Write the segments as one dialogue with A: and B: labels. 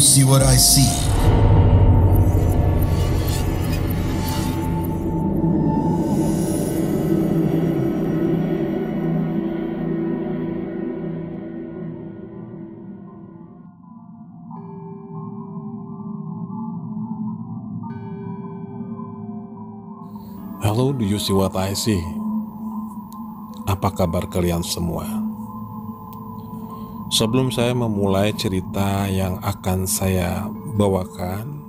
A: see what I see?
B: Halo, do you see what I see? Apa kabar kalian semua? Sebelum saya memulai cerita yang akan saya bawakan,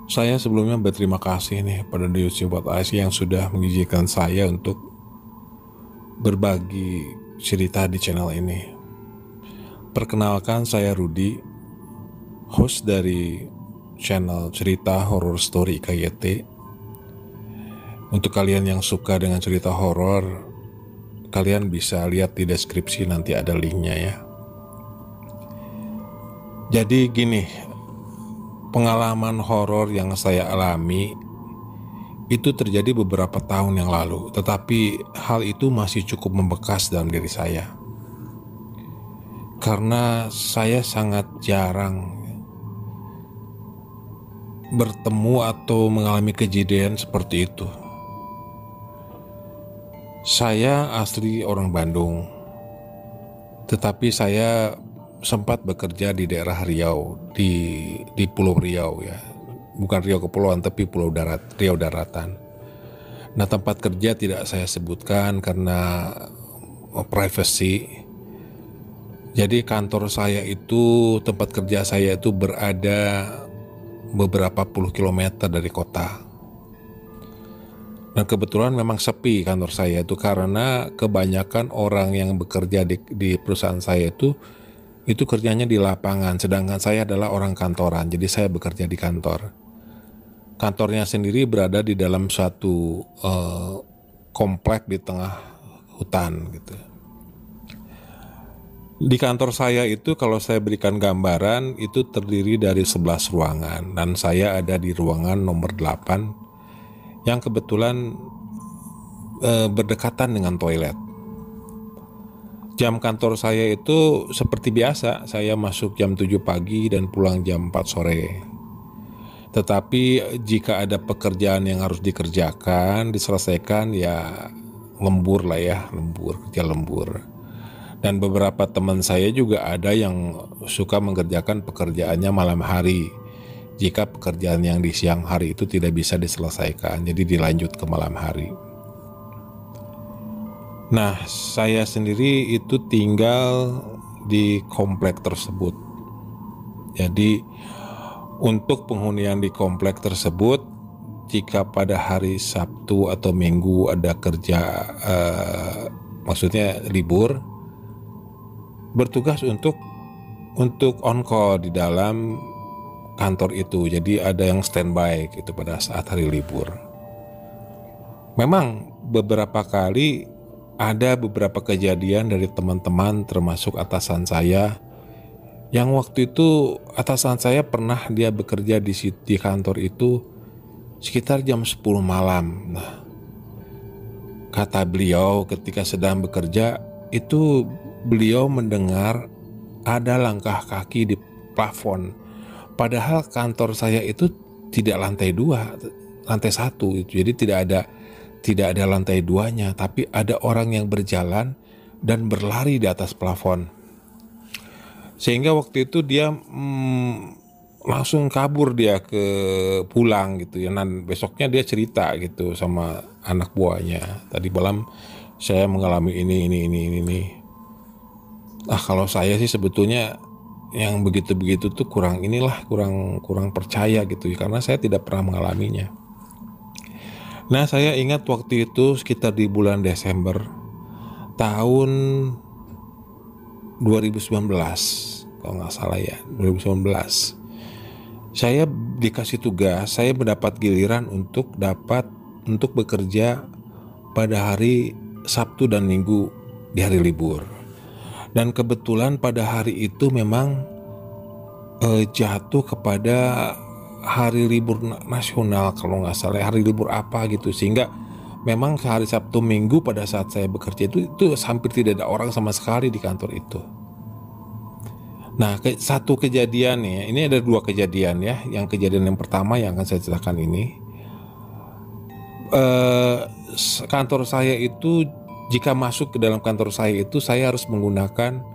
B: saya sebelumnya berterima kasih nih pada Do You See What I See yang sudah mengizinkan saya untuk berbagi cerita di channel ini. Perkenalkan, saya Rudy, host dari channel cerita horror story KYT. Untuk kalian yang suka dengan cerita horor, kalian bisa lihat di deskripsi, nanti ada linknya ya. Jadi gini, pengalaman horor yang saya alami itu terjadi beberapa tahun yang lalu, tetapi hal itu masih cukup membekas dalam diri saya. Karena saya sangat jarang bertemu atau mengalami kejadian seperti itu. Saya asli orang Bandung, tetapi saya sempat bekerja di daerah Riau, di Pulau Riau ya. Bukan Riau Kepulauan, tapi Riau Daratan. Nah, tempat kerja tidak saya sebutkan karena privacy. Jadi kantor saya itu, tempat kerja saya itu berada beberapa puluh kilometer dari kota. Dan kebetulan memang sepi kantor saya itu karena kebanyakan orang yang bekerja di perusahaan saya itu kerjanya di lapangan, sedangkan saya adalah orang kantoran, jadi saya bekerja di kantor. Kantornya sendiri berada di dalam suatu komplek di tengah hutan gitu. Di kantor saya itu, kalau saya berikan gambaran, itu terdiri dari 11 ruangan, dan saya ada di ruangan nomor 8 yang kebetulan berdekatan dengan toilet. Jam kantor saya itu seperti biasa, saya masuk jam 7 pagi dan pulang jam 4 sore. Tetapi jika ada pekerjaan yang harus dikerjakan, diselesaikan, ya lembur lah ya, kerja lembur. Dan beberapa teman saya juga ada yang suka mengerjakan pekerjaannya malam hari, jika pekerjaan yang di siang hari itu tidak bisa diselesaikan, jadi dilanjut ke malam hari. Nah, saya sendiri itu tinggal di komplek tersebut. Jadi untuk penghunian di komplek tersebut, jika pada hari Sabtu atau Minggu ada kerja, maksudnya libur, bertugas untuk on call di dalam kantor itu. Jadi ada yang standby gitu pada saat hari libur. Memang beberapa kali ada beberapa kejadian dari teman-teman, termasuk atasan saya, yang waktu itu atasan saya pernah dia bekerja di kantor itu sekitar jam 10 malam. Nah, kata beliau ketika sedang bekerja itu, beliau mendengar ada langkah kaki di plafon. Padahal kantor saya itu tidak lantai 2, lantai 1 itu. Jadi tidak ada lantai 2-nya, tapi ada orang yang berjalan dan berlari di atas plafon. Sehingga waktu itu dia langsung kabur, dia ke pulang gitu ya. Dan besoknya dia cerita gitu sama anak buahnya, tadi malam saya mengalami ini. Kalau saya sih sebetulnya yang begitu-begitu tuh kurang percaya gitu ya, karena saya tidak pernah mengalaminya. Nah, saya ingat waktu itu sekitar di bulan Desember tahun 2019, kalau nggak salah ya, 2019. Saya dikasih tugas, saya mendapat giliran untuk bekerja pada hari Sabtu dan Minggu di hari libur. Dan kebetulan pada hari itu memang jatuh kepada hari libur nasional, kalau nggak salah hari libur apa gitu, sehingga memang hari Sabtu Minggu pada saat saya bekerja itu hampir tidak ada orang sama sekali di kantor itu. Nah, satu kejadian nih, ini ada dua kejadian ya. Yang kejadian yang pertama yang akan saya ceritakan ini, eh, kantor saya itu, jika masuk ke dalam kantor saya itu, saya harus menggunakan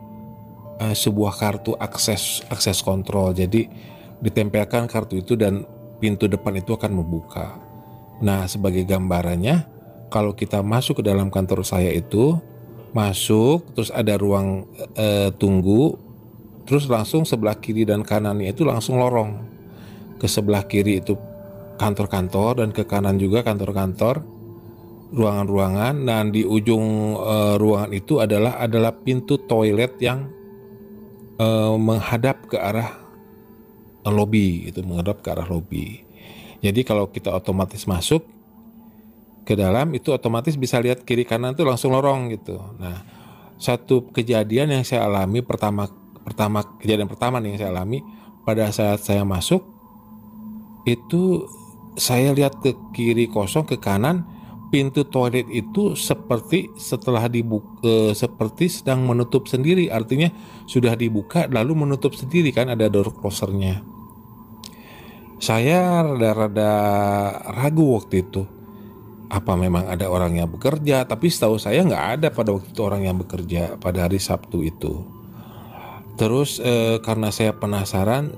B: sebuah kartu akses kontrol. Jadi ditempelkan kartu itu dan pintu depan itu akan membuka. Nah, sebagai gambarannya, kalau kita masuk ke dalam kantor saya itu, masuk terus ada ruang tunggu, terus langsung sebelah kiri dan kanannya itu langsung lorong. Ke sebelah kiri itu kantor-kantor dan ke kanan juga kantor-kantor, ruangan-ruangan. Dan di ujung ruangan itu adalah pintu toilet yang menghadap ke arah lobby, itu menghadap ke arah lobby. Jadi kalau kita otomatis masuk ke dalam itu otomatis bisa lihat kiri kanan itu langsung lorong gitu. Nah, satu kejadian yang saya alami kejadian pertama nih yang saya alami pada saat saya masuk itu, saya lihat ke kiri kosong, ke kanan pintu toilet itu seperti setelah dibuka, seperti sedang menutup sendiri. Artinya sudah dibuka lalu menutup sendiri, kan ada door closernya. Saya rada-rada ragu waktu itu, apa memang ada orang yang bekerja, tapi setahu saya nggak ada pada waktu itu orang yang bekerja pada hari Sabtu itu. Terus karena saya penasaran,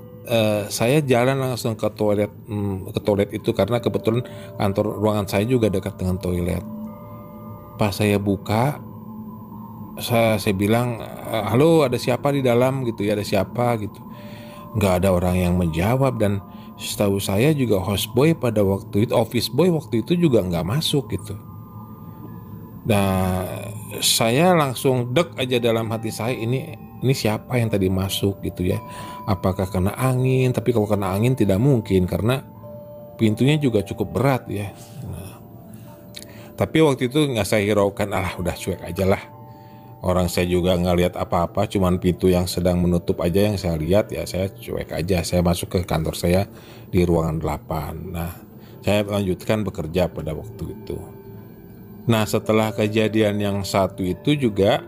B: saya jalan langsung ke toilet itu karena kebetulan kantor ruangan saya juga dekat dengan toilet. Pas saya buka, saya bilang, halo, ada siapa di dalam gitu ya, ada siapa gitu. Nggak ada orang yang menjawab, dan setahu saya juga office boy waktu itu juga nggak masuk gitu. Nah, saya langsung dek aja dalam hati saya, ini siapa yang tadi masuk gitu ya, apakah kena angin? Tapi kalau kena angin tidak mungkin karena pintunya juga cukup berat ya. Nah, tapi waktu itu nggak saya hiraukan, udah cuek aja lah, orang saya juga nggak lihat apa-apa, cuman pintu yang sedang menutup aja yang saya lihat, ya saya cuek aja. Saya masuk ke kantor saya di ruangan 8. Nah, saya lanjutkan bekerja pada waktu itu. Nah, setelah kejadian yang satu itu juga,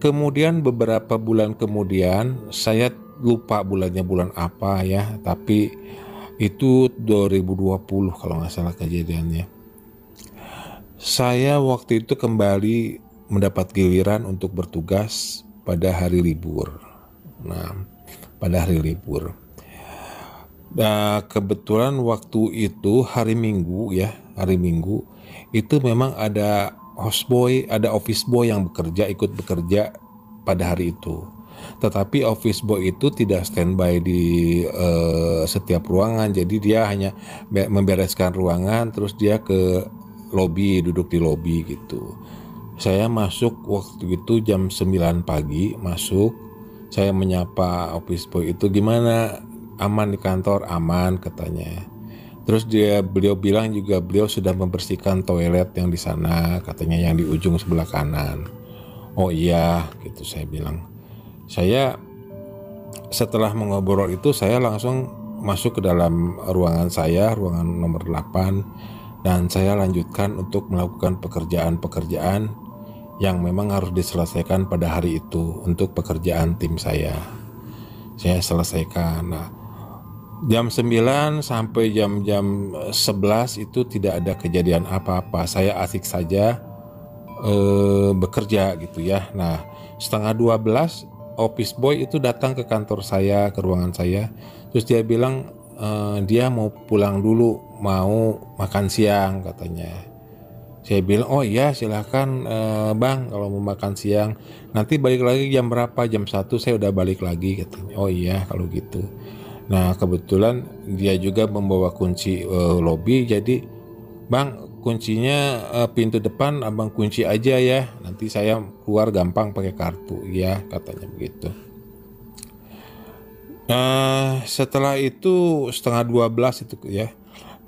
B: kemudian beberapa bulan kemudian, saya lupa bulannya bulan apa ya, tapi itu 2020 kalau nggak salah kejadiannya. Saya waktu itu kembali mendapat giliran untuk bertugas pada hari libur. Nah, pada hari libur. Nah, kebetulan waktu itu hari Minggu itu memang ada office boy yang ikut bekerja pada hari itu. Tetapi office boy itu tidak standby di setiap ruangan, jadi dia hanya membereskan ruangan, terus dia ke lobby, duduk di lobby gitu. Saya masuk waktu itu jam 9 pagi, saya menyapa office boy itu, gimana, aman di kantor? Aman, katanya. Terus beliau bilang juga beliau sudah membersihkan toilet yang di sana, katanya, yang di ujung sebelah kanan. Oh iya, gitu saya bilang. Saya setelah mengobrol itu, saya langsung masuk ke dalam ruangan saya, ruangan nomor 8, dan saya lanjutkan untuk melakukan pekerjaan-pekerjaan yang memang harus diselesaikan pada hari itu untuk pekerjaan tim saya. Saya selesaikan. Nah, jam 9 sampai jam 11 itu tidak ada kejadian apa-apa. Saya asik saja bekerja gitu ya. Nah, setengah 12 office boy itu datang ke kantor saya, ke ruangan saya. Terus dia bilang dia mau pulang dulu, mau makan siang, katanya. Saya bilang, oh iya silahkan bang, kalau mau makan siang. Nanti balik lagi jam berapa? Jam 1 saya udah balik lagi, katanya. Oh iya kalau gitu. Nah, kebetulan dia juga membawa kunci lobby. Jadi, bang, kuncinya pintu depan abang kunci aja ya, nanti saya keluar gampang pakai kartu. Ya, katanya begitu. Setelah itu setengah 12 itu ya.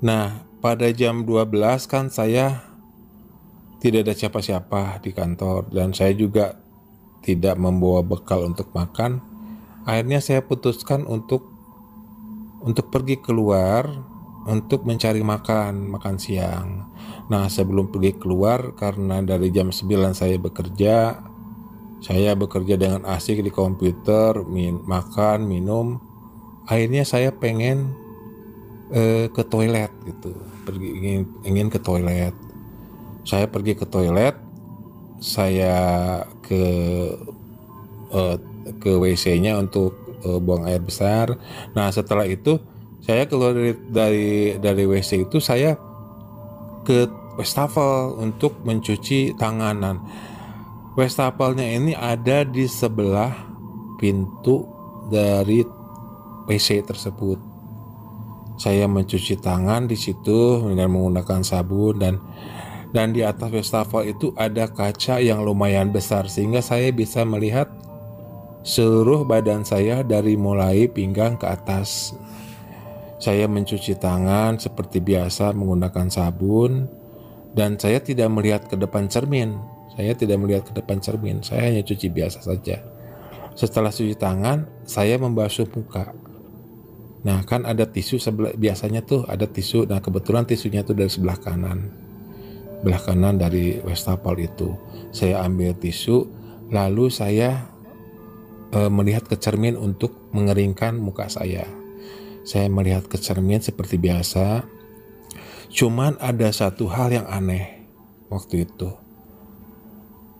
B: Nah, pada jam 12 kan saya tidak ada siapa-siapa di kantor, dan saya juga tidak membawa bekal untuk makan. Akhirnya saya putuskan untuk pergi keluar untuk mencari makan siang. Nah, sebelum pergi keluar, karena dari jam 9 saya bekerja, Saya bekerja dengan asik di komputer, makan, minum. Akhirnya saya pengen ke toilet gitu, ingin ke toilet. Saya pergi ke toilet, saya ke eh, ke WC-nya untuk buang air besar. Nah setelah itu saya keluar dari WC itu, saya ke wastafel untuk mencuci tanganan. Wastafelnya ini ada di sebelah pintu dari WC tersebut. Saya mencuci tangan di situ dengan menggunakan sabun, dan di atas wastafel itu ada kaca yang lumayan besar sehingga saya bisa melihat seluruh badan saya dari mulai pinggang ke atas. Saya mencuci tangan seperti biasa menggunakan sabun, dan saya tidak melihat ke depan cermin. Saya hanya cuci biasa saja. Setelah cuci tangan, saya membasuh muka. Nah kan ada tisu biasanya tuh ada tisu. Nah kebetulan tisunya tuh dari sebelah kanan dari wastafel itu. Saya ambil tisu, lalu saya melihat ke cermin untuk mengeringkan muka saya. Saya melihat ke cermin seperti biasa. Cuman ada satu hal yang aneh waktu itu.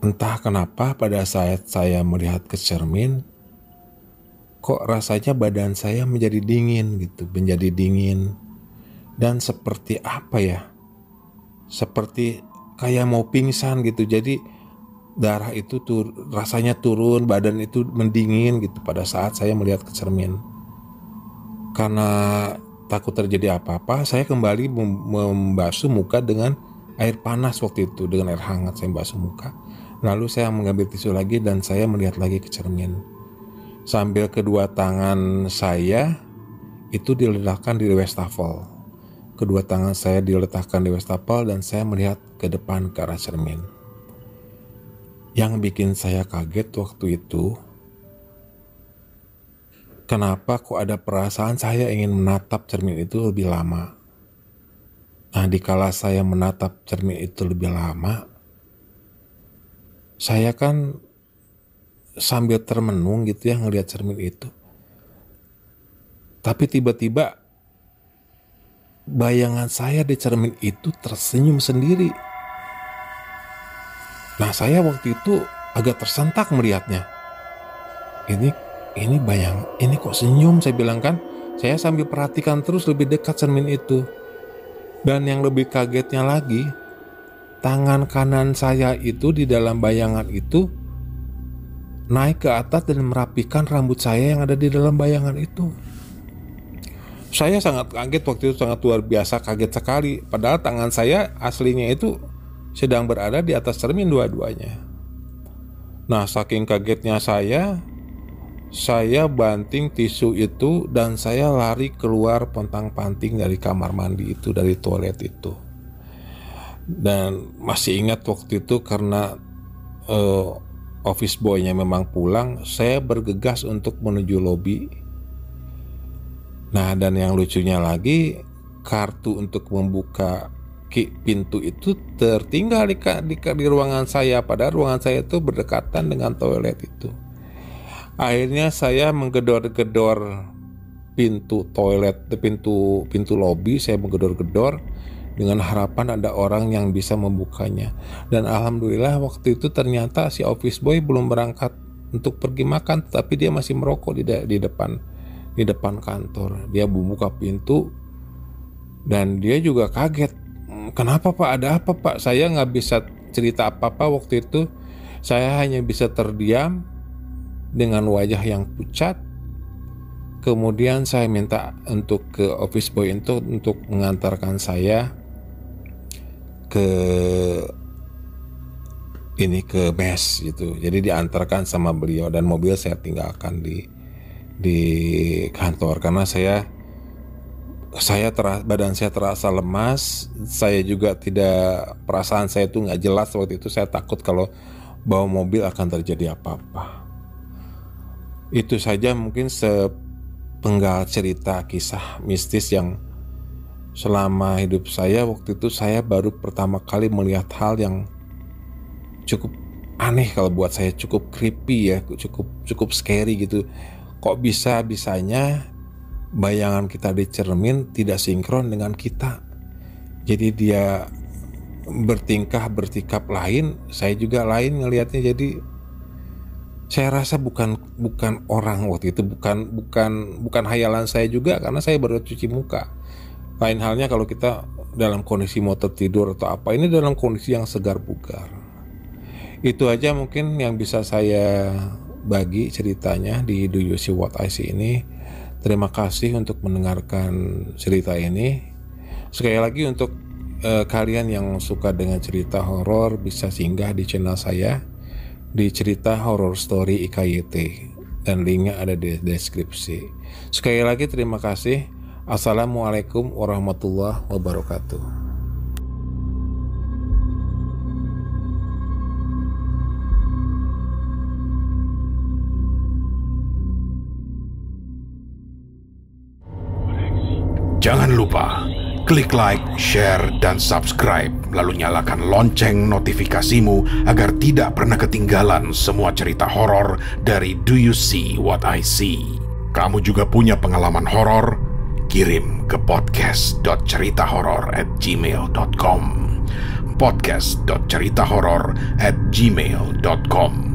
B: Entah kenapa pada saat saya melihat ke cermin, kok rasanya badan saya menjadi dingin gitu, dan seperti apa ya? Seperti kayak mau pingsan gitu. Jadi darah itu rasanya turun, badan itu mendingin gitu pada saat saya melihat ke cermin. Karena takut terjadi apa-apa, saya kembali membasuh muka dengan air panas waktu itu, dengan air hangat saya membasuh muka. Lalu saya mengambil tisu lagi dan saya melihat lagi ke cermin. Sambil kedua tangan saya itu diletakkan di wastafel. Kedua tangan saya diletakkan di wastafel dan saya melihat ke depan ke arah cermin. Yang bikin saya kaget waktu itu, kenapa kok ada perasaan saya ingin menatap cermin itu lebih lama. Nah, dikala saya menatap cermin itu lebih lama, saya kan sambil termenung gitu ya ngelihat cermin itu. Tapi tiba-tiba bayangan saya di cermin itu tersenyum sendiri. Nah, saya waktu itu agak tersentak melihatnya. Ini kok senyum, saya bilang kan. Saya sambil perhatikan terus lebih dekat cermin itu. Dan yang lebih kagetnya lagi, tangan kanan saya itu di dalam bayangan itu naik ke atas dan merapikan rambut saya yang ada di dalam bayangan itu. Saya sangat kaget waktu itu, sangat luar biasa kaget sekali. Padahal tangan saya aslinya itu sedang berada di atas cermin dua-duanya. Nah, saking kagetnya saya banting tisu itu dan saya lari keluar pontang-panting dari kamar mandi itu, dari toilet itu. Dan masih ingat waktu itu karena office boy-nya memang pulang, saya bergegas untuk menuju lobi. Nah, dan yang lucunya lagi, kartu untuk membuka pintu itu tertinggal di ruangan saya, padahal ruangan saya itu berdekatan dengan toilet itu. Akhirnya saya menggedor-gedor pintu toilet, pintu lobi, saya menggedor-gedor dengan harapan ada orang yang bisa membukanya. Dan alhamdulillah waktu itu ternyata si office boy belum berangkat untuk pergi makan, tapi dia masih merokok di depan kantor. Dia membuka pintu dan dia juga kaget. Kenapa Pak? Ada apa Pak? Saya nggak bisa cerita apa-apa waktu itu. Saya hanya bisa terdiam dengan wajah yang pucat. Kemudian saya minta untuk ke office boy itu untuk mengantarkan saya ke mes gitu. Jadi diantarkan sama beliau dan mobil saya tinggalkan di kantor karena badan saya terasa lemas. Saya juga perasaan saya itu nggak jelas waktu itu. Saya takut kalau bawa mobil akan terjadi apa-apa. Itu saja mungkin sepenggal cerita kisah mistis yang selama hidup saya. Waktu itu saya baru pertama kali melihat hal yang cukup aneh kalau buat saya, cukup creepy ya, cukup scary gitu. Kok bisanya bayangan kita di cermin tidak sinkron dengan kita. Jadi dia bertikap lain, saya juga lain ngelihatnya. Jadi saya rasa bukan orang waktu itu, bukan hayalan saya juga, karena saya baru cuci muka. Lain halnya kalau kita dalam kondisi mau tertidur atau apa, ini dalam kondisi yang segar bugar. Itu aja mungkin yang bisa saya bagi ceritanya di Do You See What I See ini. Terima kasih untuk mendengarkan cerita ini. Sekali lagi untuk kalian yang suka dengan cerita horor, bisa singgah di channel saya di Cerita Horor Story IKYT, dan linknya ada di deskripsi. Sekali lagi terima kasih. Assalamualaikum warahmatullahi wabarakatuh.
A: Jangan lupa klik like, share, dan subscribe, lalu nyalakan lonceng notifikasimu agar tidak pernah ketinggalan semua cerita horor dari Do You See What I See. Kamu juga punya pengalaman horor? Kirim ke podcast.ceritahoror@gmail.com podcast.ceritahoror@gmail.com